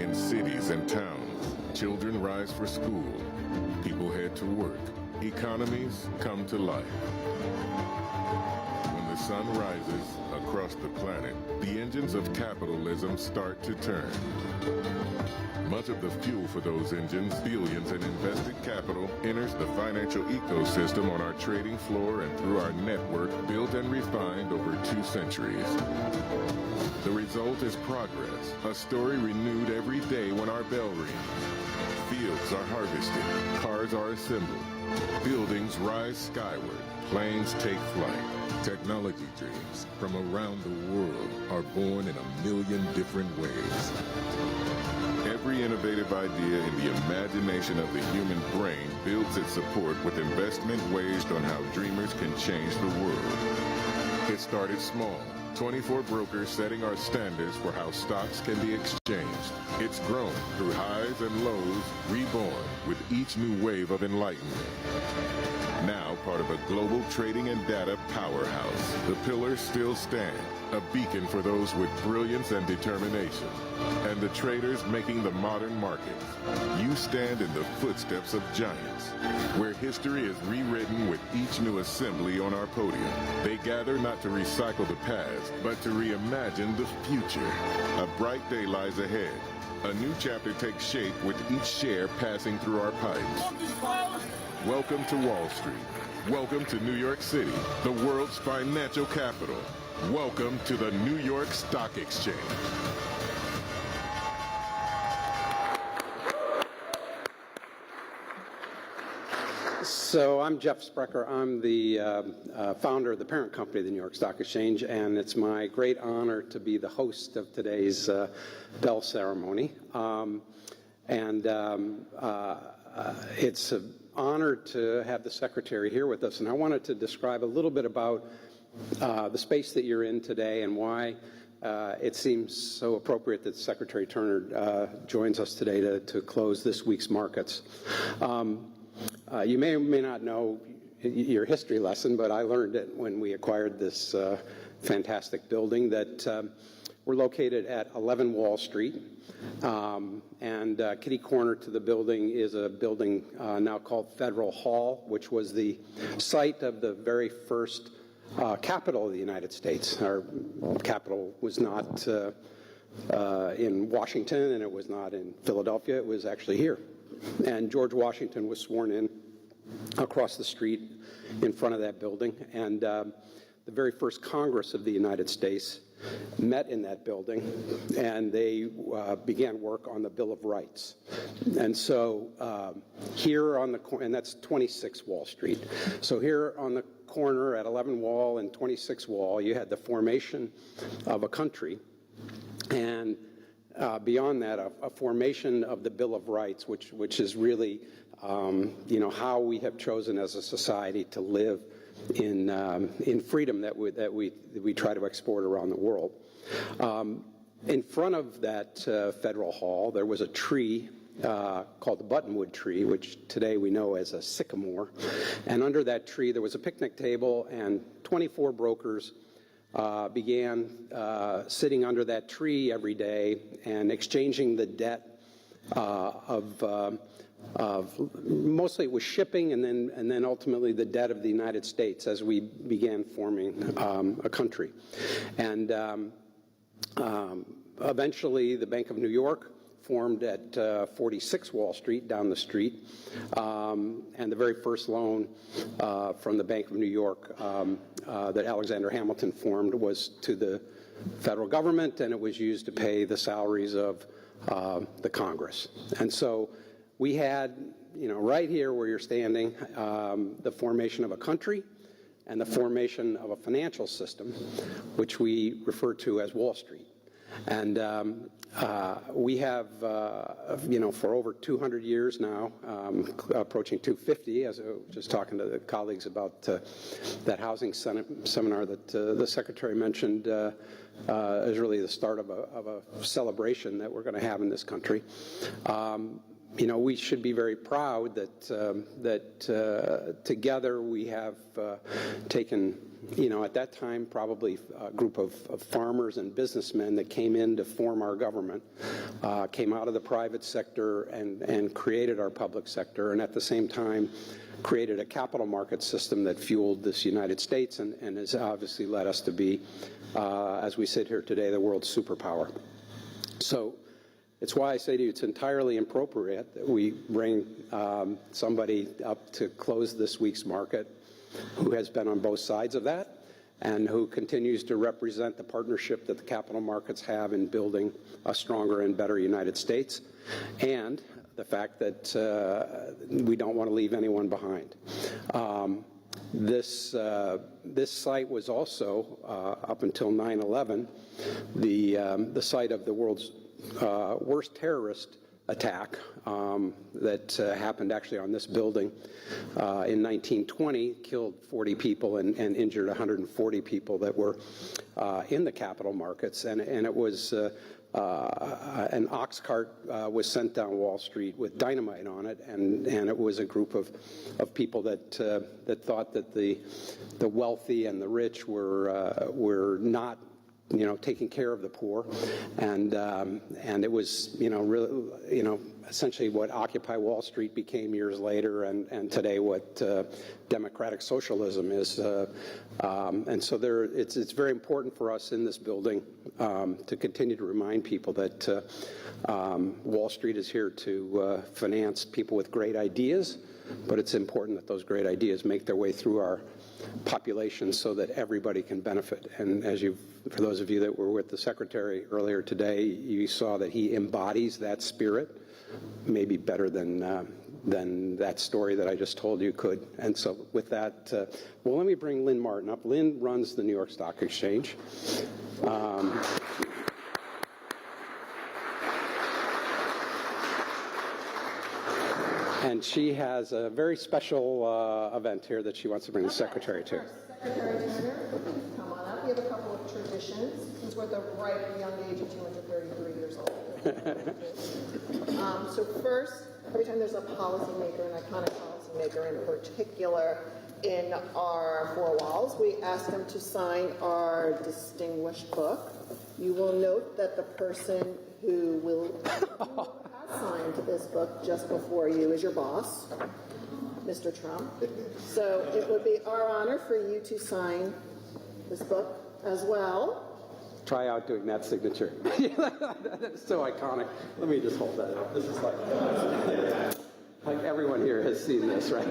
In cities and towns, children rise for school, people head to work, economies come to life. When the sun rises across the planet, the engines of capitalism start to turn. Much of the fuel for those engines, billions in invested capital, enters the financial ecosystem on our trading floor and through our network built and refined over 2 centuries. The result is progress, a story renewed every day when our bell rings. Fields are harvested, cars are assembled, buildings rise skyward, planes take flight. Technology dreams from around the world are born in a million different ways. Every innovative idea in the imagination of the human brain builds its support with investment waged on how dreamers can change the world. It started small. 24 brokers setting our standards for how stocks can be exchanged. It's grown through highs and lows, reborn with each new wave of enlightenment. Now part of a global trading and data powerhouse, the pillars still stand, a beacon for those with brilliance and determination, and the traders making the modern markets. You stand in the footsteps of giants, where history is rewritten with each new assembly on our podium. They gather not to recycle the past, but to reimagine the future. A bright day lies ahead. A new chapter takes shape with each share passing through our pipes. Welcome to Wall Street. Welcome to New York City, the world's financial capital. Welcome to the New York Stock Exchange. So I'm Jeff Sprecher. I'm the founder of the parent company of the New York Stock Exchange, and it's my great honor to be the host of today's bell ceremony. It's an honor to have the secretary here with us, and I wanted to describe a little bit about the space that you're in today and why it seems so appropriate that Secretary Turner joins us today to close this week's markets. You may or may not know your history lesson, but I learned it when we acquired this fantastic building that we're located at 11 Wall Street, and kitty corner to the building is a building now called Federal Hall, which was the site of the very first capital of the United States. Our capital was not in Washington, and it was not in Philadelphia. It was actually here. And George Washington was sworn in across the street in front of that building. And the very first Congress of the United States met in that building, and they began work on the Bill of Rights. And so here on the corner, and that's 26 Wall Street. So here on the corner at 11 Wall and 26 Wall, you had the formation of a country, and beyond that, a formation of the Bill of Rights, which is really, how we have chosen as a society to live in freedom that we try to export around the world. In front of that Federal Hall, there was a tree called the buttonwood tree, which today we know as a sycamore. And under that tree, there was a picnic table, and 24 brokers began sitting under that tree every day and exchanging the debt of mostly it was shipping, and then ultimately the debt of the United States as we began forming a country. And eventually the Bank of New York formed at 46 Wall Street, down the street, and the very first loan from the Bank of New York that Alexander Hamilton formed was to the federal government, and it was used to pay the salaries of the Congress. And so we had, right here where you're standing, the formation of a country and the formation of a financial system, which we refer to as Wall Street. And we have, for over 200 years now, approaching 250, as I was just talking to the colleagues about that housing seminar that the Secretary mentioned is really the start of a celebration that we're going to have in this country. We should be very proud that together we have taken at that time, probably a group of farmers and businessmen that came in to form our government, came out of the private sector and created our public sector, and at the same time created a capital market system that fueled this United States and has obviously led us to be, as we sit here today, the world's superpower. So it's why I say to you it's entirely appropriate that we bring somebody up to close this week's market who has been on both sides of that and who continues to represent the partnership that the capital markets have in building a stronger and better United States, and the fact that we don't want to leave anyone behind. This site was also, up until 9/11, the site of the world's worst terrorist attack that happened actually on this building in 1920, killed 40 people and injured 140 people that were in the capital markets. And it was an ox cart was sent down Wall Street with dynamite on it, and it was a group of people that thought that the wealthy and the rich were not taking care of the poor, and it was really essentially what Occupy Wall Street became years later, and today what democratic socialism is, and so it's very important for us in this building to continue to remind people that Wall Street is here to finance people with great ideas, but it's important that those great ideas make their way through our population so that everybody can benefit. And for those of you that were with the Secretary earlier today, you saw that he embodies that spirit, maybe better than that story that I just told you could. And so with that, well, let me bring Lynn Martin up. Lynn runs the New York Stock Exchange. And she has a very special event here that she wants to bring the Secretary to. Secretary Turner, please come on up. We have a couple of traditions, since we're at the ripe young age of 233 years old. So first, every time there's a policymaker, an iconic policymaker in particular, in our four walls, we ask them to sign our distinguished book. You will note that the person who has signed this book just before you is your boss, Mr. Trump. So it would be our honor for you to sign this book as well. Try out doing that signature. That's so iconic. Let me just hold that up. This is like everyone here has seen this, right?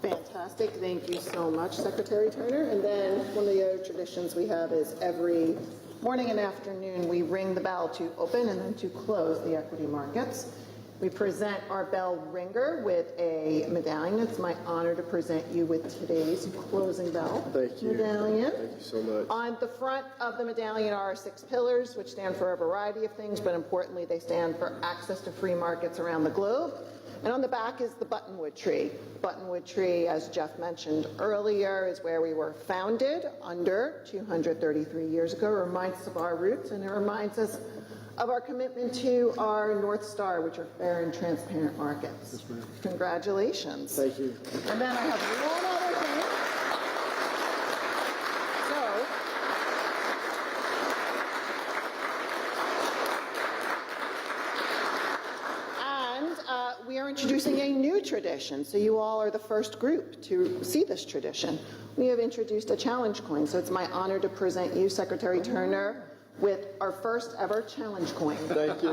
Fantastic. Thank you so much, Secretary Turner. And then one of the other traditions we have is every morning and afternoon we ring the bell to open and then to close the equity markets. We present our bell ringer with a medallion. It's my honor to present you with today's closing bell medallion. Thank you so much. On the front of the medallion are 6 pillars, which stand for a variety of things, but importantly, they stand for access to free markets around the globe. And on the back is the buttonwood tree. Buttonwood tree, as Jeff mentioned earlier, is where we were founded under 233 years ago. It reminds us of our roots, and it reminds us of our commitment to our North Star, which are fair and transparent markets. Yes, ma'am. Congratulations. Thank you. And then I have one other thing. We are tradition. So you all are the first group to see this tradition. We have introduced a challenge coin. So it's my honor to present you, Secretary Turner, with our first ever challenge coin. Thank you.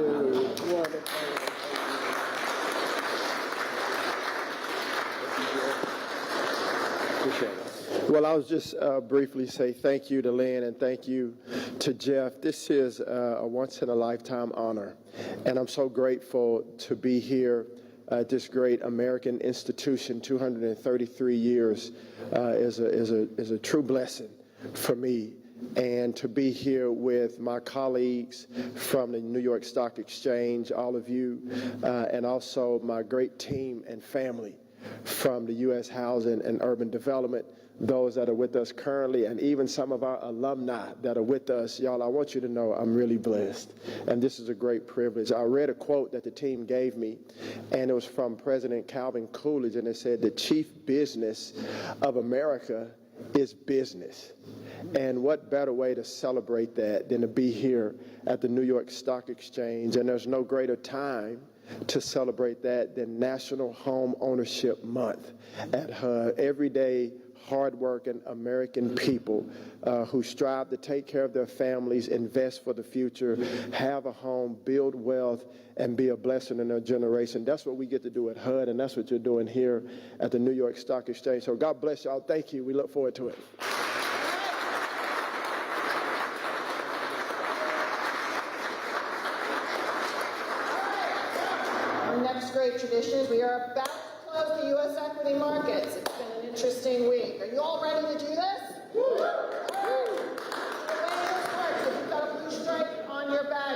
Appreciate it. Well, I was just briefly say thank you to Lynn and thank you to Jeff. This is a once-in-a-lifetime honor, and I'm so grateful to be here at this great American institution. 233 years is a true blessing for me, and to be here with my colleagues from the New York Stock Exchange, all of you, and also my great team and family from the U.S. Housing and Urban Development, those that are with us currently, and even some of our alumni that are with us. Y'all, I want you to know I'm really blessed, and this is a great privilege. I read a quote that the team gave me, and it was from President Calvin Coolidge, and it said, "The chief business of America is business." And what better way to celebrate that than to be here at the New York Stock Exchange, and there's no greater time to celebrate that than National Home Ownership Month at HUD. Every day, hardworking American people who strive to take care of their families, invest for the future, have a home, build wealth, and be a blessing in their generation. That's what we get to do at HUD, and that's what you're doing here at the New York Stock Exchange. So God bless y'all. Thank you. We look forward to it. Our next great tradition is we are about to close the U.S. equity markets. It's been an interesting week. Are you all ready to do this? All right. We're ready to start. So you've got a blue stripe on your back.